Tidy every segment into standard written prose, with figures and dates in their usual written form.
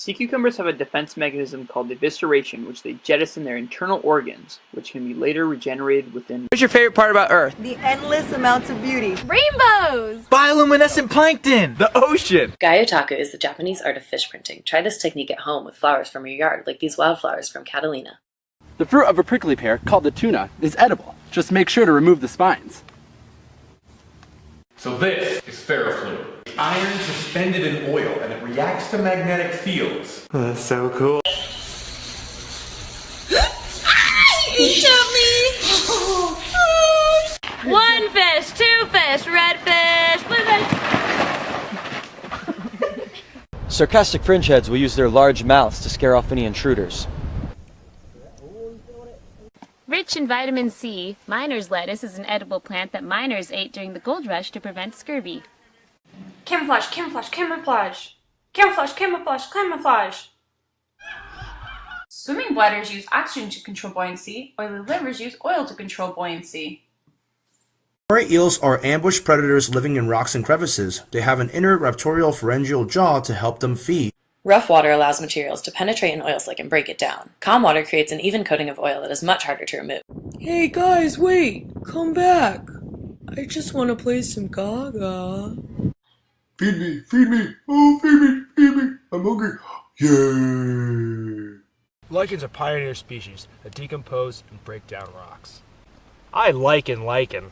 Sea cucumbers have a defense mechanism called evisceration, which they jettison their internal organs, which can be later regenerated within. What's your favorite part about Earth? The endless amounts of beauty. Rainbows! Bioluminescent plankton! The ocean! Gyotaku is the Japanese art of fish printing. Try this technique at home with flowers from your yard, like these wildflowers from Catalina. The fruit of a prickly pear, called the tuna, is edible. Just make sure to remove the spines. So this is ferrofluid. Iron suspended in oil, and it reacts to magnetic fields. Oh, that's so cool. He jumped me! 1 fish, 2 fish, red fish, blue fish. Sarcastic fringeheads will use their large mouths to scare off any intruders. Rich in vitamin C, miner's lettuce is an edible plant that miners ate during the gold rush to prevent scurvy. Camouflage, camouflage, camouflage. Camouflage, camouflage, camouflage. Swimming bladders use oxygen to control buoyancy. Oily livers use oil to control buoyancy. Moray eels are ambush predators living in rocks and crevices. They have an inner raptorial pharyngeal jaw to help them feed. Rough water allows materials to penetrate an oil slick and break it down. Calm water creates an even coating of oil that is much harder to remove. Hey guys, wait! Come back! I just want to play some Gaga. Feed me, oh feed me, I'm hungry. Yay! Lichens are pioneer species that decompose and break down rocks. I liken lichen.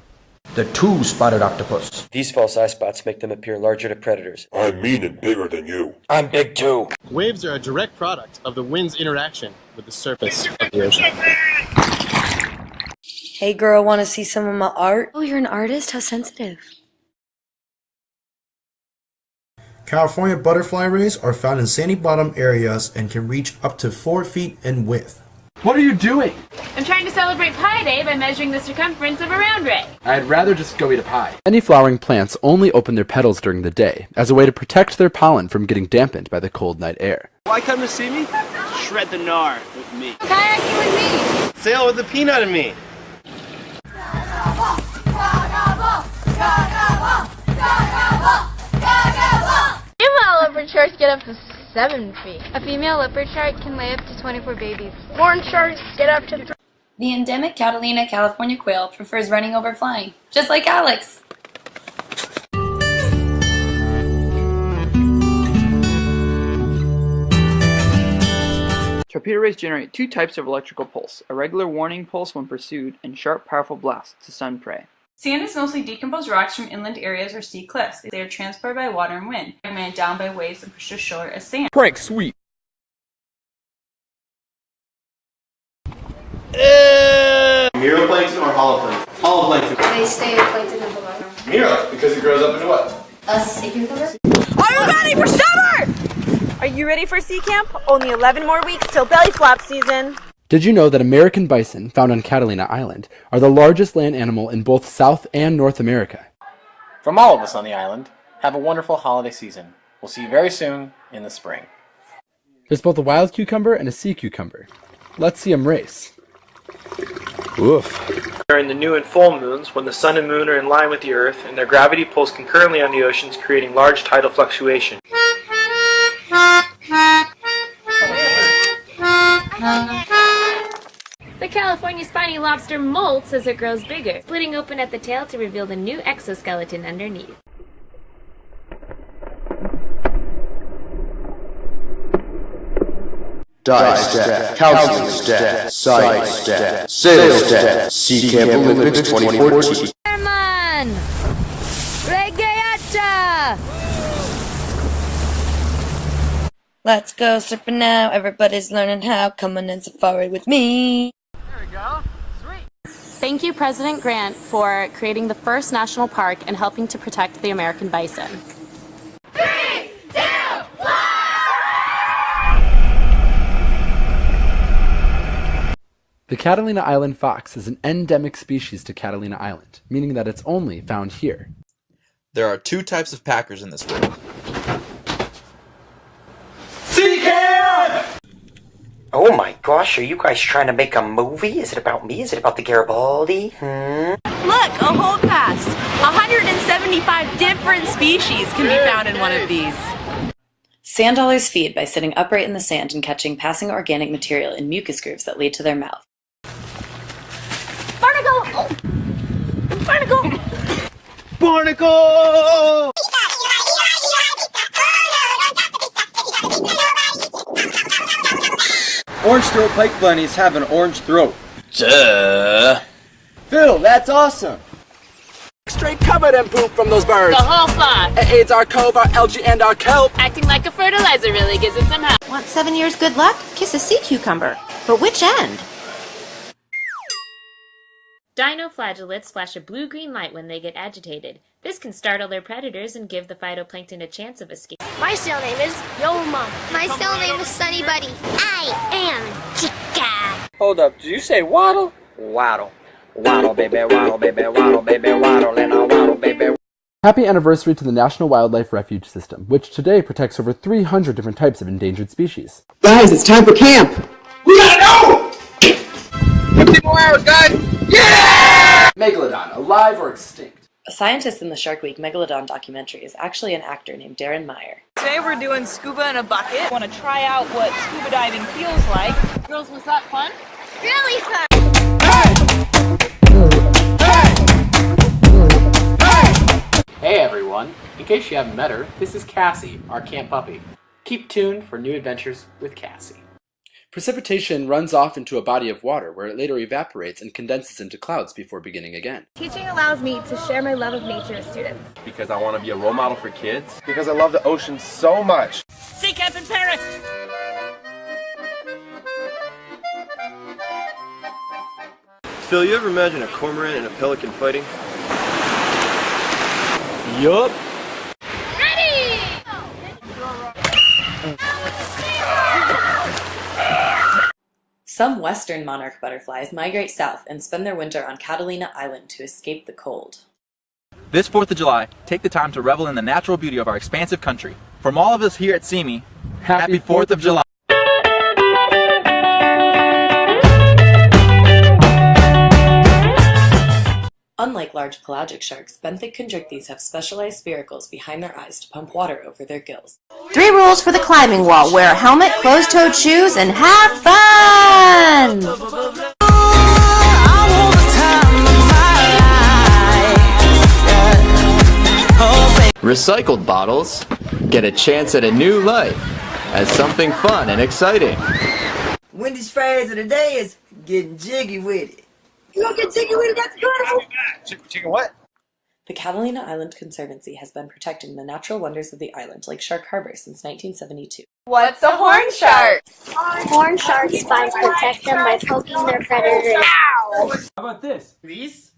The two-spotted octopus. These false eye spots make them appear larger to predators. I'm mean and bigger than you. I'm big too. Waves are a direct product of the wind's interaction with the surface of the ocean. Hey girl, wanna see some of my art? Oh, you're an artist? How sensitive. California butterfly rays are found in sandy bottom areas and can reach up to 4 feet in width. What are you doing? I'm trying to celebrate Pi Day by measuring the circumference of a round ray. I'd rather just go eat a pie. Many flowering plants only open their petals during the day, as a way to protect their pollen from getting dampened by the cold night air. Why come to see me? Shred the gnar with me. Kayaking with me! Sail with the peanut and me. Female leopard sharks get up to 7 feet. A female leopard shark can lay up to 24 babies. Horned sharks get up to... The endemic Catalina California quail prefers running over flying, just like Alex. Torpedo rays generate 2 types of electrical pulse, a regular warning pulse when pursued, and sharp, powerful blasts to stun prey. Sand is mostly decomposed rocks from inland areas or sea cliffs. They are transported by water and wind, fragmented down by waves and pushed ashore as sand. Prank sweet. Miraplankton or holoplankton? Holoplankton. They stay in plankton and below. Mira, because it grows up into what? A sea cucumber? Are you ready for summer? Are you ready for sea camp? Only 11 more weeks till belly flop season. Did you know that American bison, found on Catalina Island, are the largest land animal in both South and North America? From all of us on the island, have a wonderful holiday season. We'll see you very soon in the spring. There's both a wild cucumber and a sea cucumber. Let's see them race. Oof. During the new and full moons, when the sun and moon are in line with the earth, and their gravity pulls concurrently on the oceans, creating large tidal fluctuation. The California spiny lobster molts as it grows bigger, splitting open at the tail to reveal the new exoskeleton underneath. Die stat, counseling stat, science stat, sales stat, Sea Camp Olympics 2014. Herman! Regatta! Let's go surfing now, everybody's learning how, come on and safari with me. There we go. Sweet. Thank you, President Grant, for creating the first national park and helping to protect the American bison. 3, 2, 1! The Catalina Island fox is an endemic species to Catalina Island, meaning that it's only found here. There are 2 types of packers in this world. Sea camp! Oh my gosh, are you guys trying to make a movie? Is it about me? Is it about the Garibaldi? Look, a holdfast. 175 different species can be found in one of these. Sand dollars feed by sitting upright in the sand and catching passing organic material in mucus grooves that lead to their mouth. Barnacle! Barnacle! Barnacle! Orange throat pike bunnies have an orange throat. Duh. Phil, that's awesome. Straight covered in poop from those birds. The whole flock. It aids our cove, our algae, and our kelp. Acting like a fertilizer really gives it some help. Want 7 years good luck? Kiss a sea cucumber. But which end? Dinoflagellates flash a blue-green light when they get agitated. This can startle their predators and give the phytoplankton a chance of escape. My cell name is Yo Mom. My cell name is Sunny Buddy. I am Chica. Hold up, did you say waddle? Waddle. Waddle, baby, waddle, baby, waddle, baby, waddle, and I'll waddle, baby. Happy anniversary to the National Wildlife Refuge System, which today protects over 300 different types of endangered species. Guys, it's time for camp. We gotta go! 15 more hours, guys! Yeah! Megalodon, alive or extinct? A scientist in the Shark Week Megalodon documentary is actually an actor named Darren Meyer. Today we're doing scuba in a bucket. Want to try out what scuba diving feels like. Girls, was that fun? Really fun. Hey everyone, in case you haven't met her, this is Cassie, our camp puppy. Keep tuned for new adventures with Cassie. Precipitation runs off into a body of water where it later evaporates and condenses into clouds before beginning again. Teaching allows me to share my love of nature with students. Because I want to be a role model for kids. Because I love the ocean so much. Sea camp in Paris! Phil, you ever imagine a cormorant and a pelican fighting? Yup. Ready! Some western monarch butterflies migrate south and spend their winter on Catalina Island to escape the cold. This 4th of July, take the time to revel in the natural beauty of our expansive country. From all of us here at cimi, happy 4th of July. Unlike large pelagic sharks, benthic conjuncthese have specialized spiracles behind their eyes to pump water over their gills. 3 rules for the climbing wall. Wear a helmet, closed-toed shoes, and have fun! Recycled bottles get a chance at a new life as something fun and exciting. Wendy's phrase of the day is getting jiggy with it. You don't get jiggy with it, that's good. Chicken what? The Catalina Island Conservancy has been protecting the natural wonders of the island, like Shark Harbor, since 1972. What's a horn shark? Horn sharks spines protect them by poking their predators. How about this? These?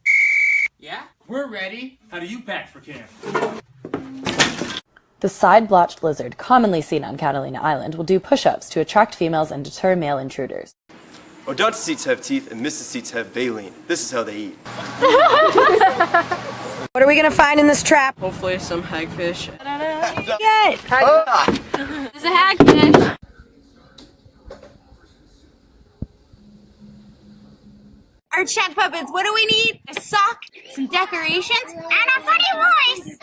Yeah? We're ready. How do you pack for camp? The side-blotched lizard, commonly seen on Catalina Island, will do push-ups to attract females and deter male intruders. Odontocetes have teeth and mysticetes have baleen. This is how they eat. What are we gonna find in this trap? Hopefully some hagfish. Yay! There's a hagfish. Our chat puppets, what do we need? A sock, some decorations, and a funny voice!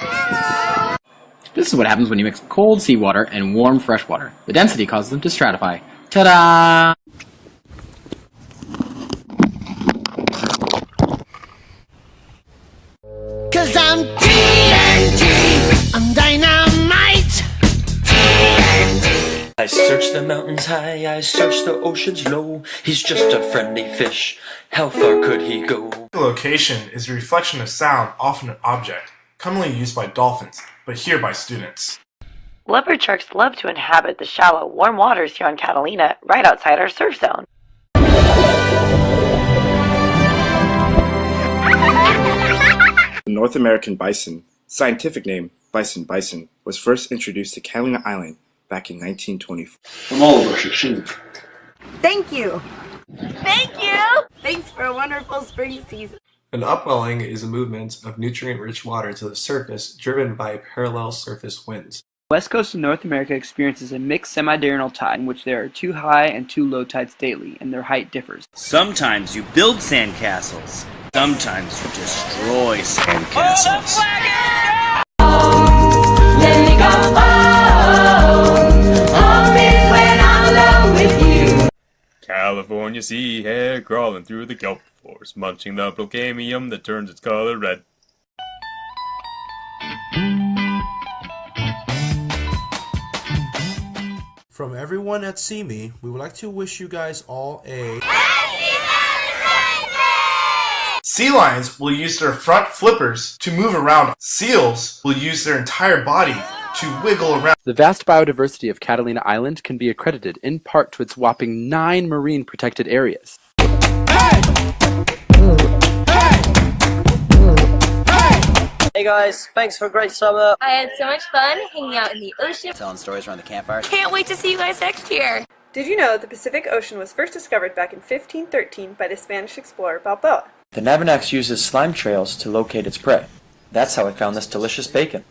This is what happens when you mix cold seawater and warm fresh water. The density causes them to stratify. Ta-da! Cause I'm TNT, I'm dynamite. TNT. I search the mountains high, I search the oceans low. He's just a friendly fish, how far could he go? Location is a reflection of sound, often an object, commonly used by dolphins, but here by students. Leopard sharks love to inhabit the shallow, warm waters here on Catalina, right outside our surf zone. The North American bison, scientific name bison bison, was first introduced to Catalina Island back in 1924. From all of us, Thank you! Thank you! Thanks for a wonderful spring season. An upwelling is a movement of nutrient-rich water to the surface driven by parallel surface winds. The west coast of North America experiences a mixed semi-diurnal tide in which there are 2 high and 2 low tides daily, and their height differs. Sometimes you build sandcastles. Sometimes you destroy sandcastles. California sea hare crawling through the kelp forest, munching the procamium that turns its color red. From everyone at cimi, we would like to wish you guys all a Sea lions will use their front flippers to move around. Seals will use their entire body to wiggle around. The vast biodiversity of Catalina Island can be accredited in part to its whopping 9 marine protected areas. Hey guys, thanks for a great summer. I had so much fun hanging out in the ocean. Telling stories around the campfire. Can't wait to see you guys next year. Did you know the Pacific Ocean was first discovered back in 1513 by the Spanish explorer Balboa? The Navanax uses slime trails to locate its prey. That's how it found this delicious bacon.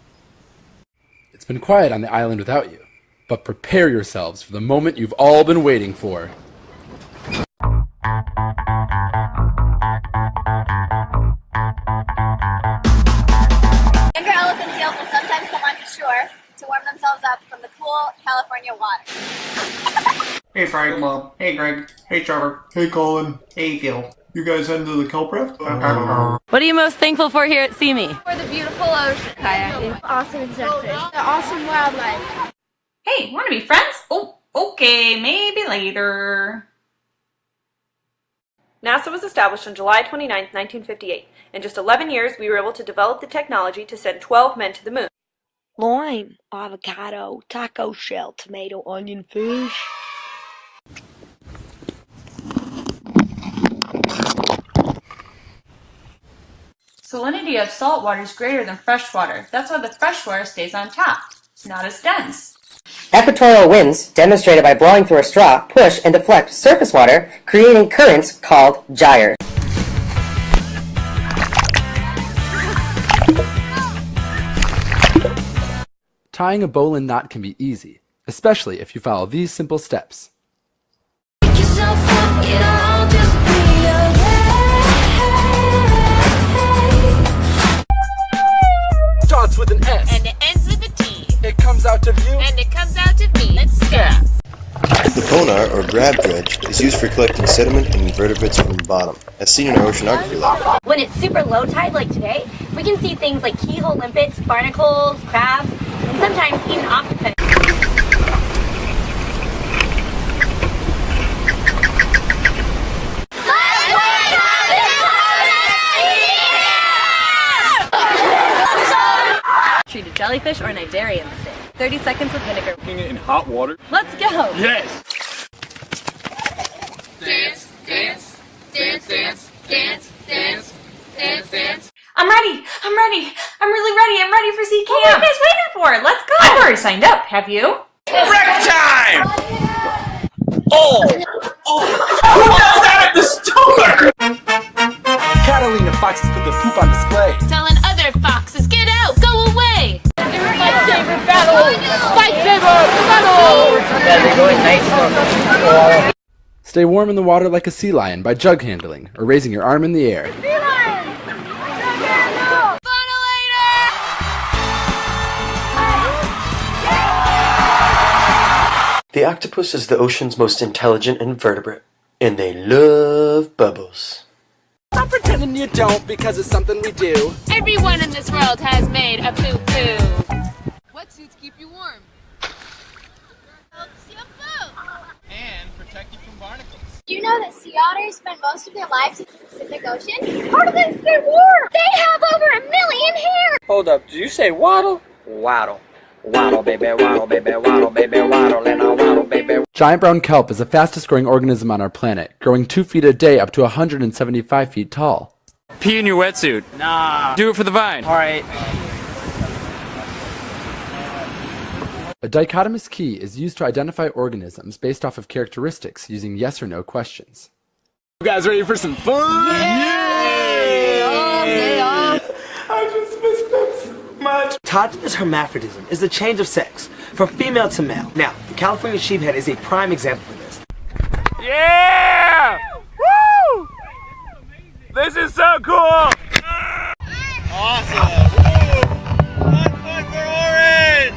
It's been quiet on the island without you, but prepare yourselves for the moment you've all been waiting for. Younger elephant seals will sometimes come onto shore to warm themselves up from the cool California water. Hey Frank, Mom. Hey Greg. Hey Trevor. Hey Colin. Hey Phil. You guys heading to the kelp rift? What are you most thankful for here at cimi? For the beautiful ocean. Kayaking. Awesome adventures. The awesome wildlife. Hey, wanna be friends? Oh, okay, maybe later. NASA was established on July 29, 1958. In just 11 years, we were able to develop the technology to send 12 men to the moon. Lime, avocado, taco shell, tomato, onion, fish. Salinity of salt water is greater than fresh water. That's why the fresh water stays on top. It's not as dense. Equatorial winds, demonstrated by blowing through a straw, push and deflect surface water, creating currents called gyres. Tying a bowline knot can be easy, especially if you follow these simple steps. Starts with an S. And it ends with a T. It comes out of you. And it comes out of me. Let's dance. The ponar, or grab dredge, is used for collecting sediment and invertebrates from the bottom, as seen in our oceanography lab. When it's super low tide like today, we can see things like keyhole limpets, barnacles, crabs, and sometimes even octopus. Treated jellyfish or Nigerian steak. 30 seconds with vinegar. Cooking it in hot water. Let's go! Yes! Dance, dance, dance, dance, dance, dance, dance, dance. I'm ready! I'm ready! I'm really ready! I'm ready for sea camp! What are you guys waiting for? Let's go! I've already signed up, have you? Wreck time! Oh! Oh! Who does that at the store? Catalina foxes put their poop on display. Telling other foxes, get out, go away. Fight saber battle! Fight saber battle! Stay warm in the water like a sea lion by jug handling or raising your arm in the air. The octopus is the ocean's most intelligent invertebrate, and they love bubbles. Stop pretending you don't because it's something we do. Everyone in this world has made a poo-poo. Wetsuits keep you warm. Helps you poo. And protect you from barnacles. Do you know that sea otters spend most of their lives in the Pacific Ocean? How do they stay warm? They have over 1 million hairs. Hold up, did you say waddle? Waddle. Waddle, baby, waddle, baby, waddle, baby, waddle, and I'll waddle, baby. Giant brown kelp is the fastest growing organism on our planet, growing 2 feet a day up to 175 feet tall. Pee in your wetsuit. Nah. Do it for the vine. Alright. A dichotomous key is used to identify organisms based off of characteristics using yes or no questions. You guys ready for some fun? Yeah! I just missed them so much. Autogenous hermaphrodism is the change of sex from female to male. Now, the California sheephead is a prime example for this. Yeah! Woo! This is so cool! Awesome! Woo! 1 point for Orange!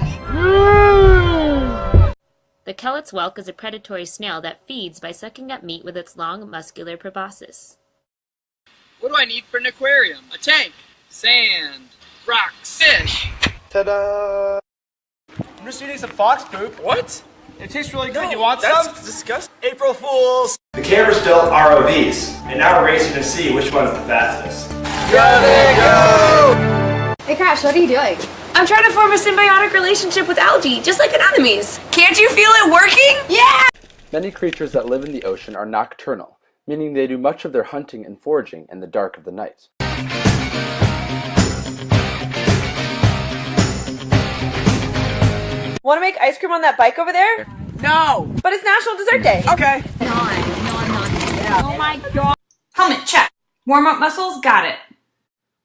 The Kellett's whelk is a predatory snail that feeds by sucking up meat with its long, muscular proboscis. What do I need for an aquarium? A tank, sand, rocks, fish. Ta-da! I'm just eating some fox poop. What? It tastes really good. You want some? That's disgusting. April Fools! The campers built ROVs, and now we're racing to see which one's the fastest. Go! Hey Crash, what are you doing? I'm trying to form a symbiotic relationship with algae, just like anemones. Can't you feel it working? Yeah! Many creatures that live in the ocean are nocturnal, meaning they do much of their hunting and foraging in the dark of the night. Want to make ice cream on that bike over there? No! But it's National Dessert Day. Okay. Oh my god. Helmet, check. Warm up muscles, got it.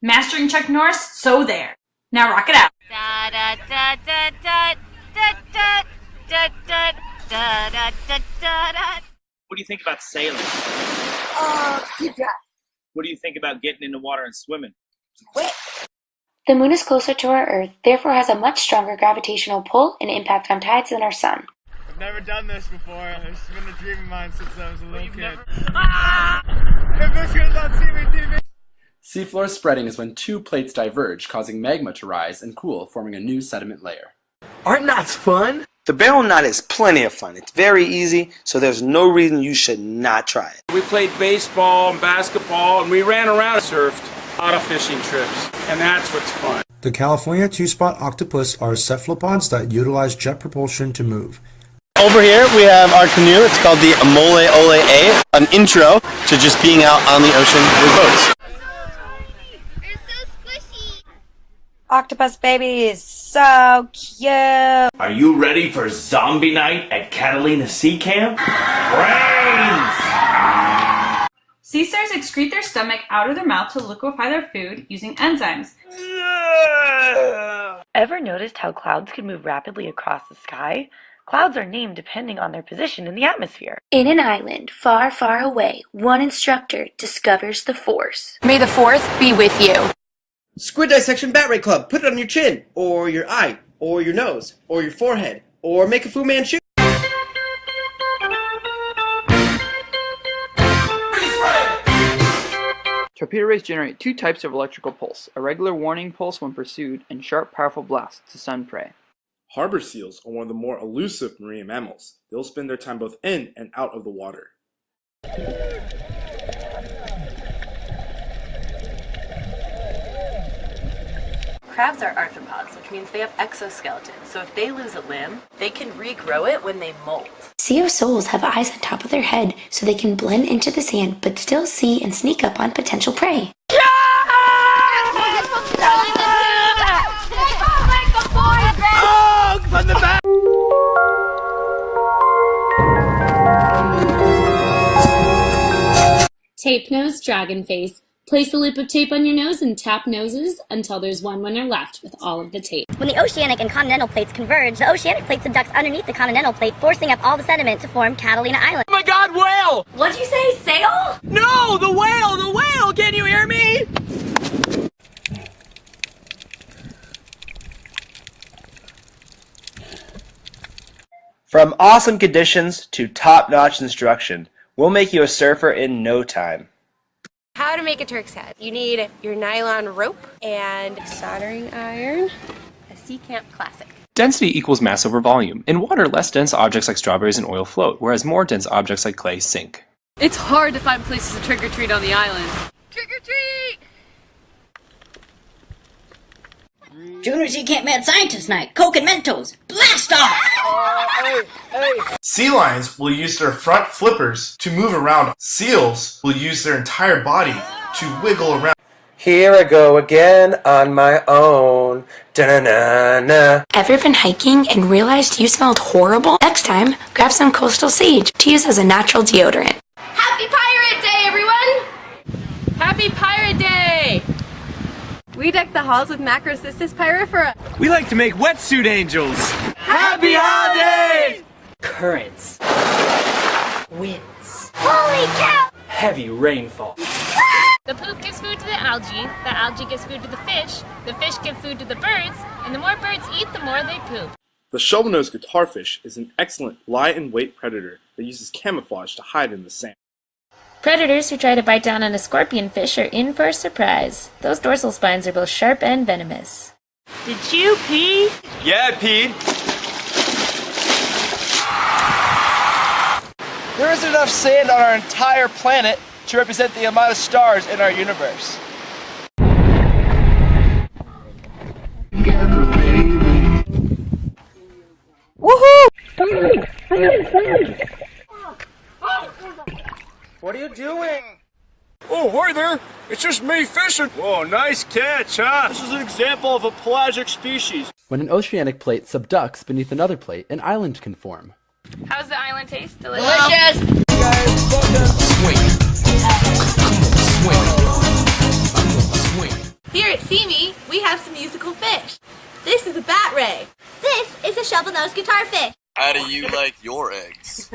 Mastering Chuck Norris, so there. Now rock it out. Da da da da da da da da da da da da da. What do you think about sailing? Keep track. What do you think about getting in the water and swimming? The moon is closer to our Earth, therefore has a much stronger gravitational pull and impact on tides than our sun. I've never done this before. It's been a dream of mine since I was a little kid. This goes on cimi TV. Seafloor spreading is when two plates diverge, causing magma to rise and cool, forming a new sediment layer. Aren't knots fun? The barrel knot is plenty of fun. It's very easy, so there's no reason you should not try it. We played baseball and basketball, and we ran around, surfed, a lot of fishing trips, and that's what's fun. The California two-spot octopus are cephalopods that utilize jet propulsion to move. Over here we have our canoe. It's called the Amole Ole A, an intro to just being out on the ocean with boats. Octopus baby is so cute. Are you ready for zombie night at Catalina Sea Camp? Brains! Sea stars excrete their stomach out of their mouth to liquefy their food using enzymes. Ever noticed how clouds can move rapidly across the sky? Clouds are named depending on their position in the atmosphere. In an island far, far away, one instructor discovers the Force. May the 4th be with you. Squid dissection bat ray club. Put it on your chin, or your eye, or your nose, or your forehead, or make a Fu Manchu. Torpedo rays generate two types of electrical pulse, a regular warning pulse when pursued, and sharp, powerful blasts to stun prey. Harbor seals are one of the more elusive marine mammals. They'll spend their time both in and out of the water. Crabs are arthropods, which means they have exoskeletons, so if they lose a limb, they can regrow it when they molt. Ceosoles have eyes on top of their head so they can blend into the sand but still see and sneak up on potential prey. Oh, from the back! Tape nose, dragon face. Place a loop of tape on your nose and tap noses until there's one winner left with all of the tape. When the oceanic and continental plates converge, the oceanic plate subducts underneath the continental plate, forcing up all the sediment to form Catalina Island. Oh my god, whale! What'd you say, sail? No, the whale, the whale! Can you hear me? From awesome conditions to top-notch instruction, we'll make you a surfer in no time. How to make a Turk's head. You need your nylon rope and soldering iron. A Sea Camp classic. Density equals mass over volume. In water, less dense objects like strawberries and oil float, whereas more dense objects like clay sink. It's hard to find places to trick or treat on the island. Trick or treat! Junior Sea Camp Mad Scientist Night. Coke and Mentos. Blast off! Sea lions will use their front flippers to move around. Seals will use their entire body to wiggle around. Here I go again on my own. Da-na-na-na. Ever been hiking and realized you smelled horrible? Next time, grab some coastal sage to use as a natural deodorant. Happy Pirate Day, everyone! Happy Pirate Day! We deck the halls with Macrocystis pyrifera. We like to make wetsuit angels. Happy holidays! Currents. Winds. Holy cow! Heavy rainfall. The poop gives food to the algae gives food to the fish gives food to the birds, and the more birds eat, the more they poop. The shovel-nosed guitarfish is an excellent lie-in-wait predator that uses camouflage to hide in the sand. Predators who try to bite down on a scorpion fish are in for a surprise. Those dorsal spines are both sharp and venomous. Did you pee? Yeah, I peed. There isn't enough sand on our entire planet to represent the amount of stars in our universe. Woohoo! What are you doing? Oh, hi there! It's just me fishing! Whoa, nice catch, huh? This is an example of a pelagic species. When an oceanic plate subducts beneath another plate, an island can form. How's the island taste? Delicious! Here at cimi, we have some musical fish. This is a bat ray. This is a shovel-nosed guitarfish. How do you like your eggs?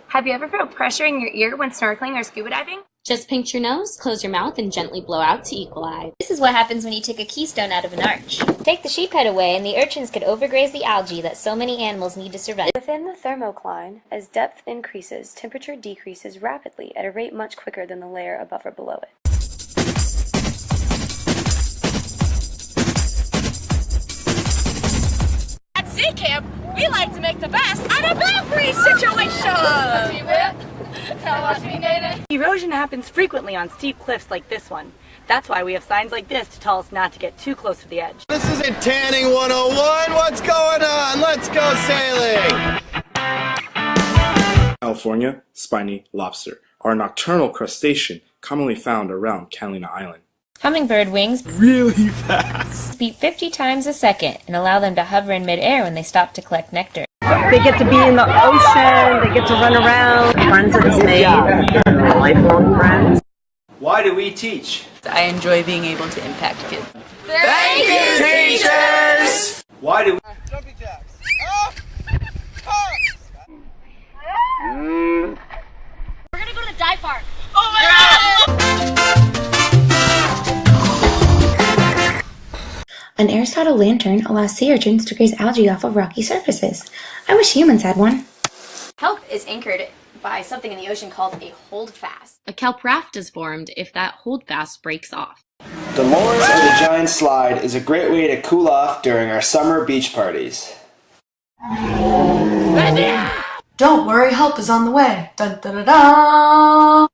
Have you ever felt pressure in your ear when snorkeling or scuba diving? Just pinch your nose, close your mouth, and gently blow out to equalize. This is what happens when you take a keystone out of an arch. Take the sheephead away and the urchins could overgraze the algae that so many animals need to survive. Within the thermocline, as depth increases, temperature decreases rapidly at a rate much quicker than the layer above or below it. At sea camp, we like to make the best out of every situation. Erosion happens frequently on steep cliffs like this one. That's why we have signs like this to tell us not to get too close to the edge. This isn't Tanning 101. What's going on? Let's go sailing. California spiny lobster are a nocturnal crustacean commonly found around Catalina Island. Hummingbird wings really fast beat 50 times a second and allow them to hover in midair when they stop to collect nectar. They get to be in the ocean, they get to run around. Friends that is made, lifelong friends. Why do we teach? I enjoy being able to impact kids. Thank you, teachers! Why do we... Jumping jacks. We're gonna go to the dive park. Oh my God! An Aristotle lantern allows sea urchins to graze algae off of rocky surfaces. I wish humans had one. Kelp is anchored by something in the ocean called a holdfast. A kelp raft is formed if that holdfast breaks off. The Lords of the Giant Slide is a great way to cool off during our summer beach parties. Don't worry, help is on the way. Dun, dun, dun, dun.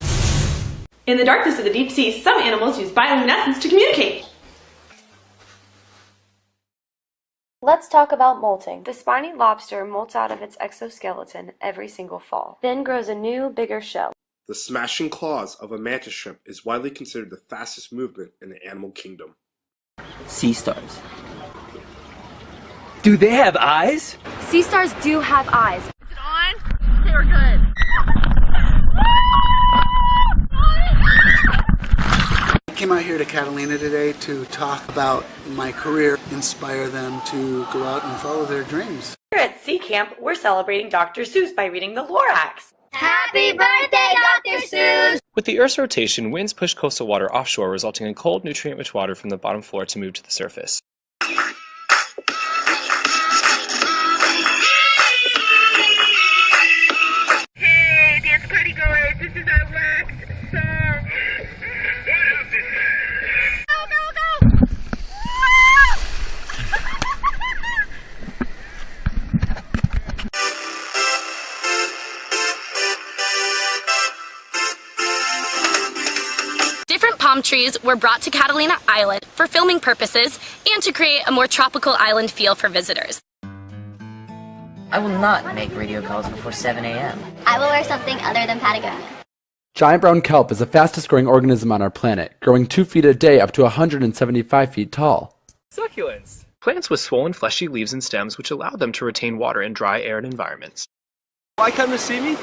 In the darkness of the deep sea, some animals use bioluminescence to communicate. Let's talk about molting. The spiny lobster molts out of its exoskeleton every single fall, then grows a new, bigger shell. The smashing claws of a mantis shrimp is widely considered the fastest movement in the animal kingdom. Sea stars. Do they have eyes? Sea stars do have eyes. Is it on? Okay, we're good. I came out here to Catalina today to talk about my career, inspire them to go out and follow their dreams. Here at Sea Camp, we're celebrating Dr. Seuss by reading the Lorax. Happy birthday, Dr. Seuss! With the Earth's rotation, winds push coastal water offshore, resulting in cold, nutrient-rich water from the bottom floor to move to the surface. Hey, dance party goers, this is our last song. Go, go, go! Different palm trees were brought to Catalina Island for filming purposes and to create a more tropical island feel for visitors. I will not make radio calls before 7 a.m. I will wear something other than Patagonia. Giant brown kelp is the fastest growing organism on our planet, growing 2 feet a day up to 175 feet tall. Succulents. Plants with swollen fleshy leaves and stems which allow them to retain water in dry, arid environments. Why come to see me?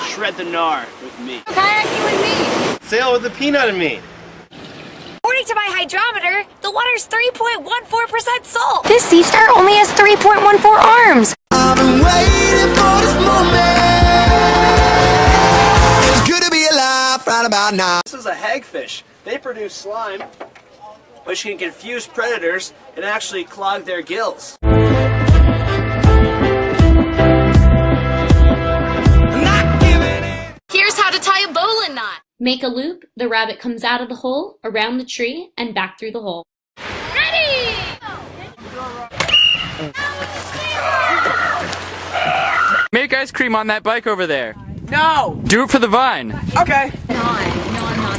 Shred the gnar with me. Kayaking with me. Sail with the peanut and me. According to my hydrometer, the water's 3.14% salt. This sea star only has 3.14 arms. I've been waiting for this moment. It's good to be alive right about now. This is a hagfish. They produce slime. which can confuse predators and actually clog their gills. Here's how to tie a bowline knot. Make a loop, the rabbit comes out of the hole, around the tree, and back through the hole. Ready! Make ice cream on that bike over there. No! Do it for the vine. Okay. No, I'm not.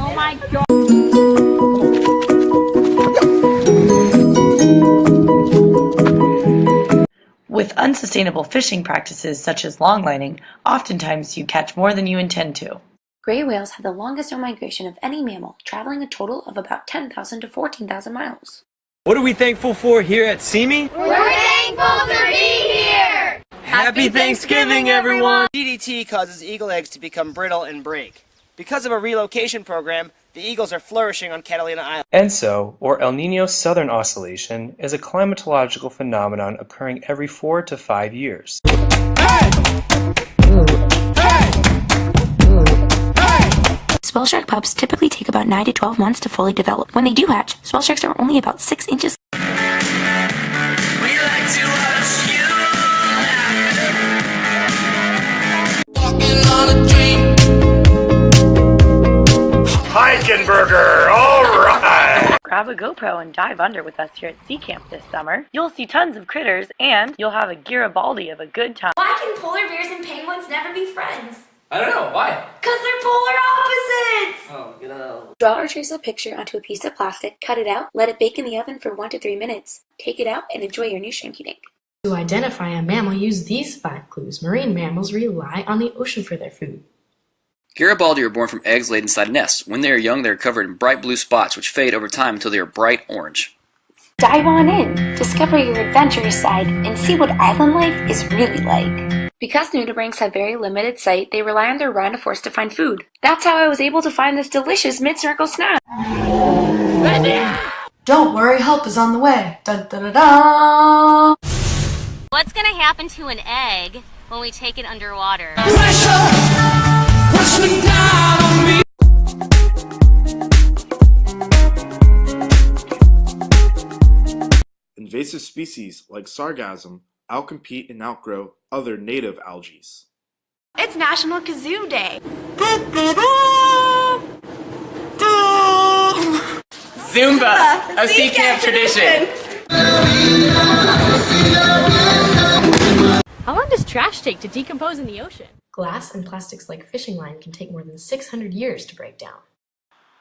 Oh my god. With unsustainable fishing practices such as longlining, oftentimes you catch more than you intend to. Gray whales have the longest known migration of any mammal, traveling a total of about 10,000 to 14,000 miles. What are we thankful for here at cimi? We're thankful to be here! Happy Thanksgiving, everyone! DDT causes eagle eggs to become brittle and break. Because of a relocation program, the eagles are flourishing on Catalina Island. ENSO, or El Niño Southern Oscillation, is a climatological phenomenon occurring every 4 to 5 years. Swell shark pups typically take about 9 to 12 months to fully develop. When they do hatch, swell sharks are only about 6 inches. Hiking burger, alright! Grab a GoPro and dive under with us here at Sea Camp this summer. You'll see tons of critters, and you'll have a Garibaldi of a good time. Why can polar bears and penguins never be friends? I don't know, why? Because they're polar opposites! Oh, no. Draw or trace a picture onto a piece of plastic, cut it out, let it bake in the oven for 1 to 3 minutes. Take it out and enjoy your new shrinky dink. To identify a mammal, use these 5 clues. Marine mammals rely on the ocean for their food. Garibaldi are born from eggs laid inside nests. When they are young, they are covered in bright blue spots, which fade over time until they are bright orange. Dive on in, discover your adventurous side, and see what island life is really like. Because nudibranchs have very limited sight, they rely on their rhinophores to find food. That's how I was able to find this delicious mid-snorkel snack. Don't worry, help is on the way. Dun, dun, dun, dun. What's going to happen to an egg when we take it underwater? Invasive species like sargassum outcompete and outgrow other native algae. It's National Kazoo Day. Zumba, a sea camp tradition. How long does trash take to decompose in the ocean? Glass and plastics like fishing line can take more than 600 years to break down.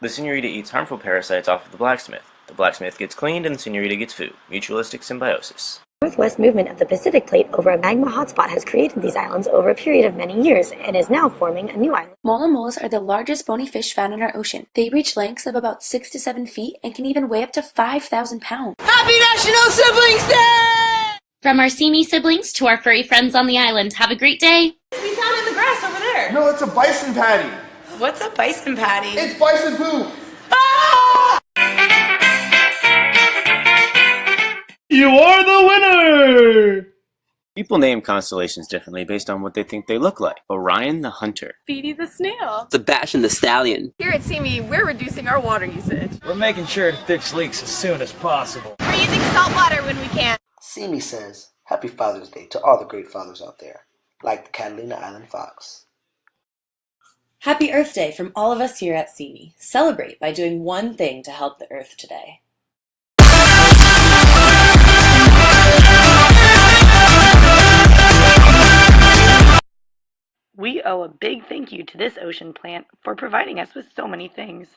The senorita eats harmful parasites off of the blacksmith. The blacksmith gets cleaned and the senorita gets food. Mutualistic symbiosis. Northwest movement of the Pacific Plate over a magma hotspot has created these islands over a period of many years and is now forming a new island. Mola molas are the largest bony fish found in our ocean. They reach lengths of about 6 to 7 feet and can even weigh up to 5,000 pounds. Happy National Siblings Day! From our cimi siblings to our furry friends on the island, have a great day! We found in the grass over there. No, it's a bison patty. What's a bison patty? It's bison poop. You are the winner! People name constellations differently based on what they think they look like. Orion the Hunter. Speedy the snail. Sebastian the Stallion. Here at cimi, we're reducing our water usage. We're making sure to fix leaks as soon as possible. We're using salt water when we can. cimi says, Happy Father's Day to all the great fathers out there, like the Catalina Island Fox. Happy Earth Day from all of us here at cimi. Celebrate by doing one thing to help the Earth today. We owe a big thank you to this ocean plant for providing us with so many things.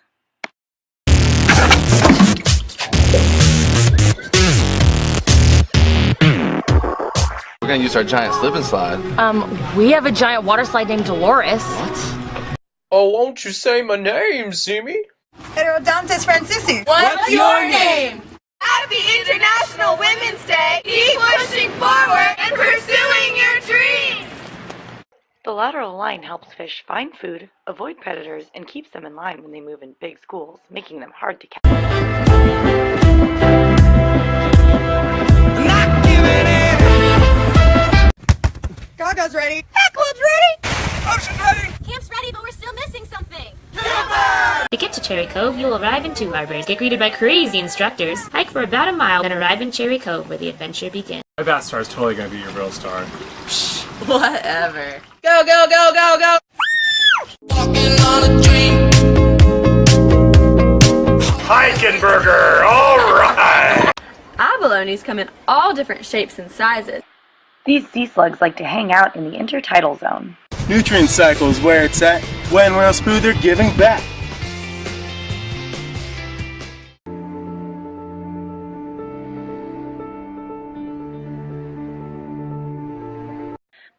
We're gonna use our giant slip and slide. We have a giant water slide named Dolores. Oh, won't you say my name, cimi? Heterodontus Francisci. What's your name? Happy International Women's Day. Keep pushing forward and pursuing your dreams. The lateral line helps fish find food, avoid predators, and keeps them in line when they move in big schools, making them hard to catch. I'm not giving in. Gaga's ready. Club's ready. Ocean's ready. Camp's ready, but we're still missing something. You get to Cherry Cove, you'll arrive in 2 harbors, get greeted by crazy instructors, hike for about a mile, then arrive in Cherry Cove where the adventure begins. My Bath Star is totally gonna be your real star. Whatever. Go, go, go, go, go! Heikenberger, alright! Abalones come in all different shapes and sizes. These sea slugs like to hang out in the intertidal zone. Nutrient cycle is where it's at. When whales food, they're giving back.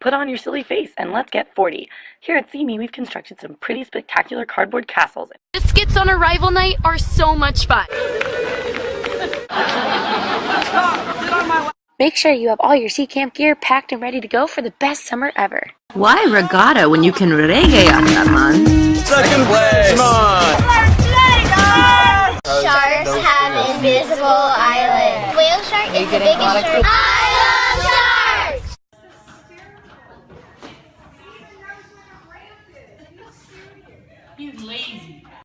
Put on your silly face and let's get 40. Here at cimi, we've constructed some pretty spectacular cardboard castles. Biscuits on arrival night are so much fun. Make sure you have all your sea camp gear packed and ready to go for the best summer ever. Why regatta when you can reggae, man? Second place! Come on! Sharks have invisible eyelids. Whale shark is the biggest shark. I love sharks! He's lazy.